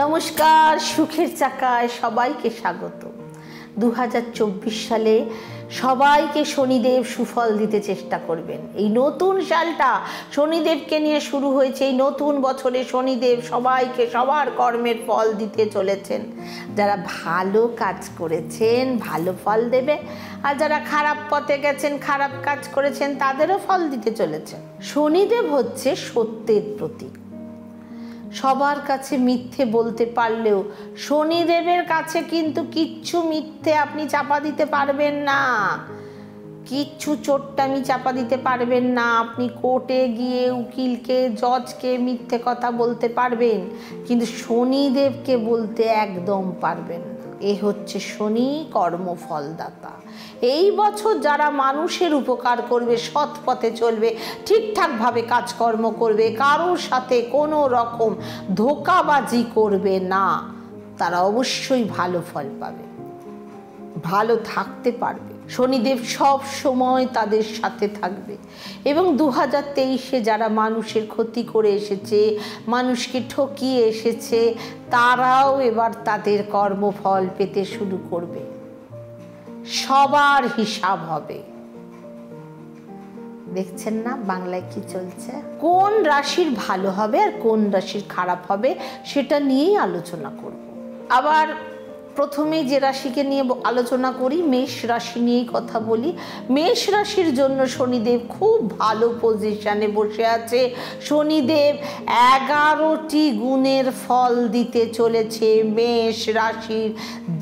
নমস্কার, সুখের চাকায় সবাইকে স্বাগত। 2024 সালে সবাইকে শনিদেব সুফল দিতে চেষ্টা করবেন। এই নতুন সালটা শনিদেবকে নিয়ে শুরু হয়েছে। এই নতুন বছরে শনিদেব সবাইকে সবার কর্মের ফল দিতে চলেছেন। যারা ভালো কাজ করেছেন ভালো ফল দেবে, আর যারা খারাপ পথে গেছেন খারাপ কাজ করেছেন তাদেরও ফল দিতে চলেছেন। শনিদেব হচ্ছে সত্যের প্রতীক। সবার কাছে মিথ্যে বলতে পারলেও শনিদেবের কাছে কিন্তু কিচ্ছু মিথ্যে আপনি চাপা দিতে পারবেন না, কিচ্ছু চোট্টামি চাপা দিতে পারবেন না। আপনি কোর্টে গিয়ে উকিলকে জজকে মিথ্যে কথা বলতে পারবেন, কিন্তু শনিদেবকে বলতে একদম পারবেন না। এ হচ্ছে শনি কর্মফলদাতা। এই বছর যারা মানুষের উপকার করবে, সৎ পথে চলবে, ঠিকঠাকভাবে কাজকর্ম করবে, কারোর সাথে কোনো রকম ধোঁকাবাজি করবে না, তারা অবশ্যই ভালো ফল পাবে, ভালো থাকতে পারবে। শনিদেব সব সময় তাদের সাথে থাকবে। এবং 2023-এ যারা মানুষের ক্ষতি করে এসেছে, মানুষকে ঠকিয়ে এসেছে, তারাও এবার তাদের কর্মফল পেতে শুরু করবে। সবার হিসাব হবে। দেখছেন না বাংলায় কি চলছে? কোন রাশির ভালো হবে আর কোন রাশির খারাপ হবে সেটা নিয়েই আলোচনা করব। আবার প্রথমে যে রাশিকে নিয়ে আলোচনা করি, মেষ রাশি নিয়েই কথা বলি। মেষ রাশির জন্য শনিদেব খুব ভালো পজিশনে বসে আছে। শনিদেব 11টি গুণের ফল দিতে চলেছে মেষ রাশির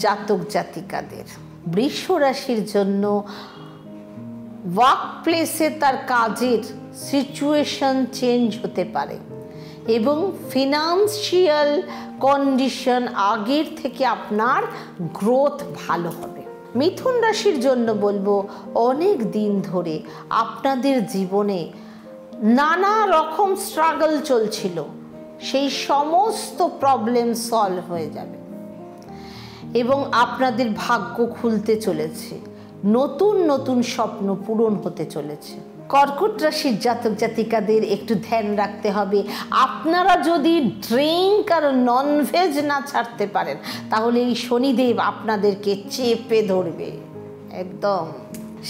জাতক জাতিকাদের। বৃষ রাশির জন্য ওয়ার্ক প্লেসে তার কাজের সিচুয়েশন চেঞ্জ হতে পারে এবং ফিনান্সিয়াল কন্ডিশন আগের থেকে আপনার গ্রোথ ভালো হবে। মিথুন রাশির জন্য বলবো, অনেক দিন ধরে আপনাদের জীবনে নানা রকম স্ট্রাগল চলছিল, সেই সমস্ত প্রবলেম সলভ হয়ে যাবে এবং আপনাদের ভাগ্য খুলতে চলেছে, নতুন নতুন স্বপ্ন পূরণ হতে চলেছে। কর্কট রাশির জাতক জাতিকাদের একটু ধ্যান রাখতে হবে। আপনারা যদি ড্রিঙ্ক আর ননভেজ না ছাড়তে পারেন, তাহলে এই শনিদেব আপনাদেরকে চেপে ধরবে একদম।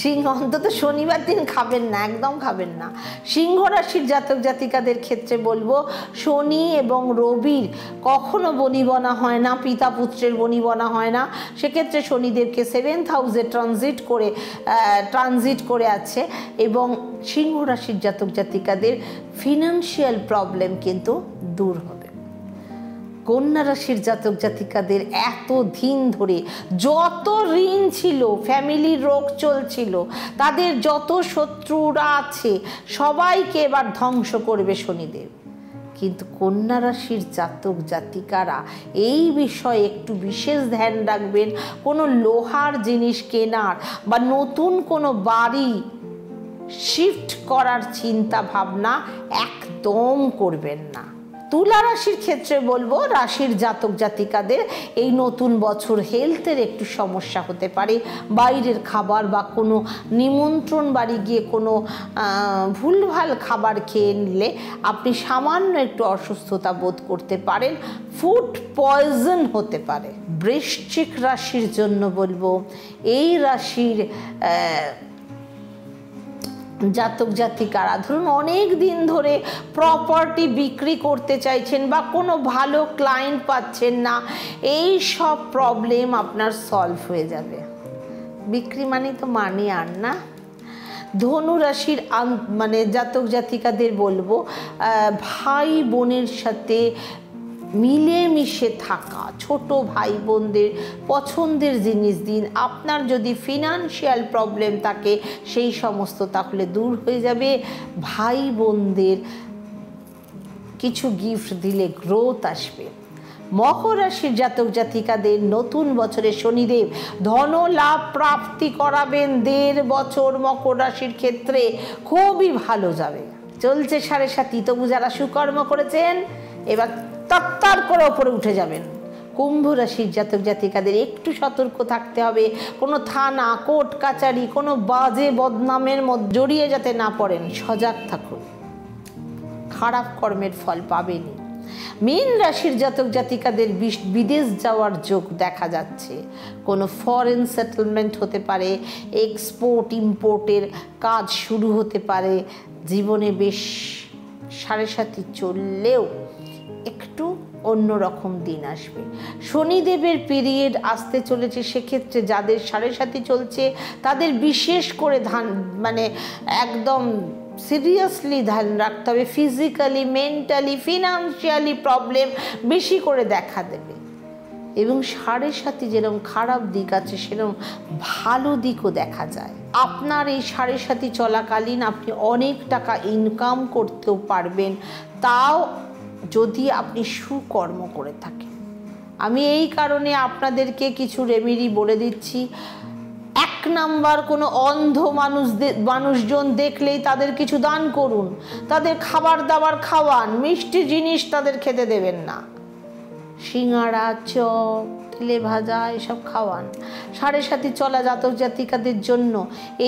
সিংহ, অন্তত শনিবার দিন খাবেন না, একদম খাবেন না। সিংহ রাশির জাতক জাতিকাদের ক্ষেত্রে বলবো, শনি এবং রবির কখনো বনিবনা হয় না, পিতা পুত্রের বনিবনা হয় না। সেক্ষেত্রে শনিদেবকে 7th হাউসে ট্রানজিট করে আছে এবং সিংহ রাশির জাতক জাতিকাদের ফিনান্সিয়াল প্রবলেম কিন্তু দূর হবে। কন্যা রাশির জাতক জাতিকাদের এতদিন ধরে যত ঋণ ছিল, ফ্যামিলির রোগ চলছিল, তাদের যত শত্রুরা আছে সবাইকে এবার ধ্বংস করবে শনিদেব। কিন্তু কন্যা রাশির জাতক জাতিকারা এই বিষয়ে একটু বিশেষ ধ্যান রাখবেন। কোনো লোহার জিনিস কেনার বা নতুন কোনো বাড়ি শিফট করার চিন্তা ভাবনা একদম করবেন না। তুলা রাশির ক্ষেত্রে বলবো, রাশির জাতক জাতিকাদের এই নতুন বছর হেলথের একটু সমস্যা হতে পারে। বাইরের খাবার বা কোনো নিমন্ত্রণ বাড়ি গিয়ে কোনো ভুলভাল খাবার খেয়ে নিলে আপনি সামান্য একটু অসুস্থতা বোধ করতে পারেন, ফুড পয়জন হতে পারে। বৃশ্চিক রাশির জন্য বলবো, এই রাশির জাতক জাতিকারা ধরুন অনেক দিন ধরে প্রপার্টি বিক্রি করতে চাইছেন বা কোনো ভালো ক্লায়েন্ট পাচ্ছেন না, এই সব প্রবলেম আপনার সলভ হয়ে যাবে। বিক্রি মানে তো মানি আর না। ধনু রাশির জাতক জাতিকাদের বলবো, ভাই বোনের সাথে মিলেমিশে থাকা, ছোট ভাই বোনদের পছন্দের জিনিস দিন। আপনার যদি ফিনান্সিয়াল প্রবলেম থাকে সেই সমস্ত তাহলে দূর হয়ে যাবে। ভাই বোনদের কিছু গিফট দিলে গ্রোথ আসবে। মকর রাশির জাতক জাতিকাদের নতুন বছরে শনিদেব ধন লাভ প্রাপ্তি করাবেন। 1.5 বছর মকর রাশির ক্ষেত্রে খুবই ভালো যাবে। চলছে 7.5, তবু যারা সুকর্ম করেছেন এবার তত্তর করে ওপরে উঠে যাবেন। কুম্ভ রাশির জাতক জাতিকাদের একটু সতর্ক থাকতে হবে। কোনো থানা, কোর্ট কাচারি, কোনো বাজে বদনামের মধ্যে জড়িয়ে যাতে না পড়েন, সজাগ থাকুন। খারাপ কর্মের ফল পাবেনই। মীন রাশির জাতক জাতিকাদের বিদেশ যাওয়ার যোগ দেখা যাচ্ছে। কোনো ফরেন সেটেলমেন্ট হতে পারে, এক্সপোর্ট ইম্পোর্টের কাজ শুরু হতে পারে। জীবনে বেশ 7.5 চললেও একটু অন্যরকম দিন আসবে। শনিদেবের পিরিয়ড আসতে চলেছে, সেক্ষেত্রে যাদের 7.5 চলছে তাদের বিশেষ করে একদম সিরিয়াসলি ধ্যান রাখতে হবে। ফিজিক্যালি, মেন্টালি, ফিনান্সিয়ালি প্রবলেম বেশি করে দেখা দেবে। এবং 7.5 যেরকম খারাপ দিক আছে, সেরকম ভালো দিকও দেখা যায়। আপনার এই 7.5 চলাকালীন আপনি অনেক টাকা ইনকাম করতেও পারবেন, তাও যদি আপনি সুকর্ম করে থাকেন। আমি এই কারণে আপনাদেরকে কিছু রেমেডি বলে দিচ্ছি। 1 নাম্বার, কোনো অন্ধ মানুষজন দেখলেই তাদের কিছু দান করুন, তাদের খাবার দাবার খাওয়ান, মিষ্টি জিনিস তাদের খেতে দেবেন না। সিঙ্গাড়া, চপ, তেলে ভাজা এসব খাওয়ান। 7.5 চলা জাতক জাতিকাদের জন্য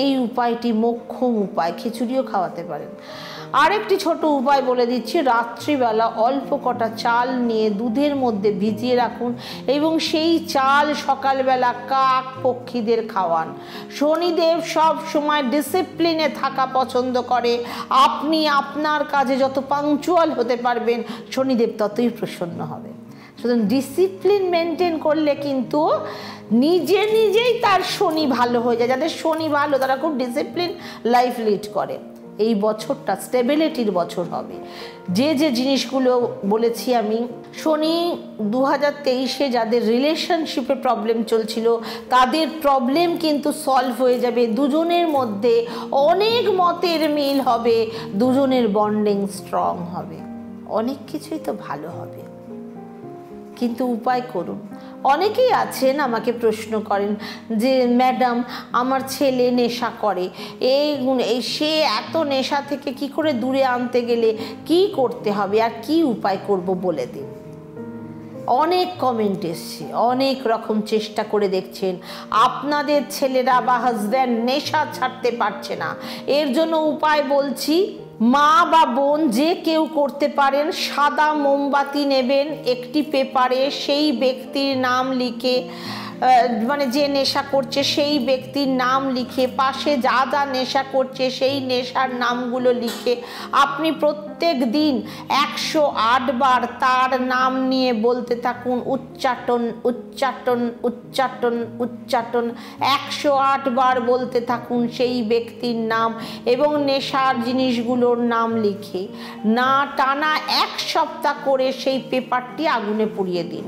এই উপায়টি মোক্ষম উপায়। খিচুড়িও খাওয়াতে পারেন। আরেকটি ছোট উপায় বলে দিচ্ছি। রাত্রিবেলা অল্প কটা চাল নিয়ে দুধের মধ্যে ভিজিয়ে রাখুন এবং সেই চাল সকালবেলা কাক পক্ষীদের খাওয়ান। শনিদেব সব সময় ডিসিপ্লিনে থাকা পছন্দ করে। আপনি আপনার কাজে যত পাংচুয়াল হতে পারবেন, শনিদেব ততই প্রসন্ন হবে। সুতরাং ডিসিপ্লিন মেনটেন করলে কিন্তু নিজেই তার শনি ভালো হয়ে যায়। যাদের শনি ভালো, তারা খুব ডিসিপ্লিন লাইফ লিড করে। এই বছরটা স্টেবিলিটির বছর হবে। যে জিনিসগুলো বলেছি আমি, শনি 2023-এ যাদের রিলেশনশিপে প্রবলেম চলছিল, তাদের প্রবলেম কিন্তু সলভ হয়ে যাবে। দুজনের মধ্যে অনেক মতের মিল হবে, দুজনের বন্ডিং স্ট্রং হবে, অনেক কিছুই তো ভালো হবে। কিন্তু উপায় করুন। অনেকেই আছেন আমাকে প্রশ্ন করেন যে ম্যাডাম, আমার ছেলে নেশা করে, সে এত নেশা থেকে কি করে দূরে আনতে গেলে কি করতে হবে আর কি উপায় করব বলে দিন। অনেক কমেন্ট এসছে, অনেক রকম চেষ্টা করে দেখছেন, আপনাদের ছেলেরা বা হাজব্যান্ড নেশা ছাড়তে পারছে না। এর জন্য উপায় বলছি। মা বা বোন যে কেউ করতে পারেন, সাদা মোমবাতি নেবেন, একটি পেপারে সেই ব্যক্তির নাম লিখে, যে নেশা করছে সেই ব্যক্তির নাম লিখে, পাশে যা নেশা করছে সেই নেশার নামগুলো লিখে আপনি প্রত্যেক দিন 108 বার তার নাম নিয়ে বলতে থাকুন। উচ্চাটন উচ্চাটন উচ্চাটন উচ্চাটন 108 বার বলতে থাকুন সেই ব্যক্তির নাম এবং নেশার জিনিসগুলোর নাম লিখে। না টানা 1 সপ্তাহ করে সেই পেপারটি আগুনে পুড়িয়ে দিন।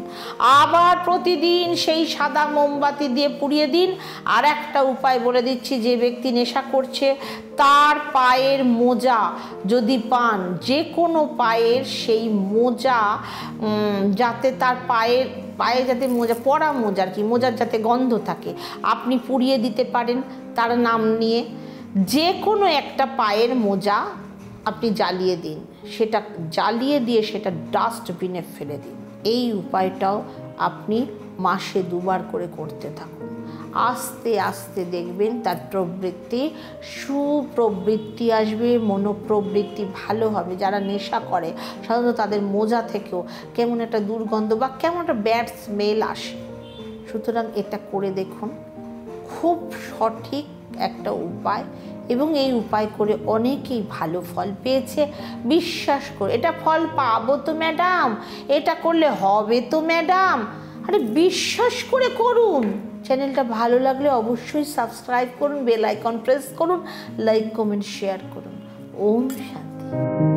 আবার প্রতিদিন সেই সাদা মোমবাতি দিয়ে পুড়িয়ে দিন। আর একটা উপায় বলে দিচ্ছি, যে ব্যক্তি নেশা করছে তার পায়ের মোজা যদি পান, যে কোনো পায়ের সেই মোজা, যাতে তার পায়ে যাতে মোজা, পরা মোজা আর কি, মোজার যাতে গন্ধ থাকে, আপনি পুড়িয়ে দিতে পারেন তার নাম নিয়ে। যে কোনো একটা পায়ের মোজা আপনি জ্বালিয়ে দিন, সেটা জ্বালিয়ে দিয়ে সেটা ডাস্টবিনে ফেলে দিন। এই উপায়টাও আপনি মাসে 2 বার করে করতে থাকুন। আস্তে আস্তে দেখবেন তার সুপ্রবৃত্তি আসবে, মনোপ্রবৃত্তি ভালো হবে। যারা নেশা করে সাধারণত তাদের মোজা থেকেও কেমন একটা দুর্গন্ধ বা কেমন একটা ব্যাড স্মেল আসে। সুতরাং এটা করে দেখুন, খুব সঠিক একটা উপায় এবং এই উপায় করে অনেকেই ভালো ফল পেয়েছে। বিশ্বাস করে, এটা ফল পাবো তো ম্যাডাম, এটা করলে হবে তো ম্যাডাম, আরে বিশ্বাস করে করুন। চ্যানেলটা ভালো লাগলে অবশ্যই সাবস্ক্রাইব করুন, বেল আইকন প্রেস করুন, লাইক কমেন্ট শেয়ার করুন। ওম শান্তি।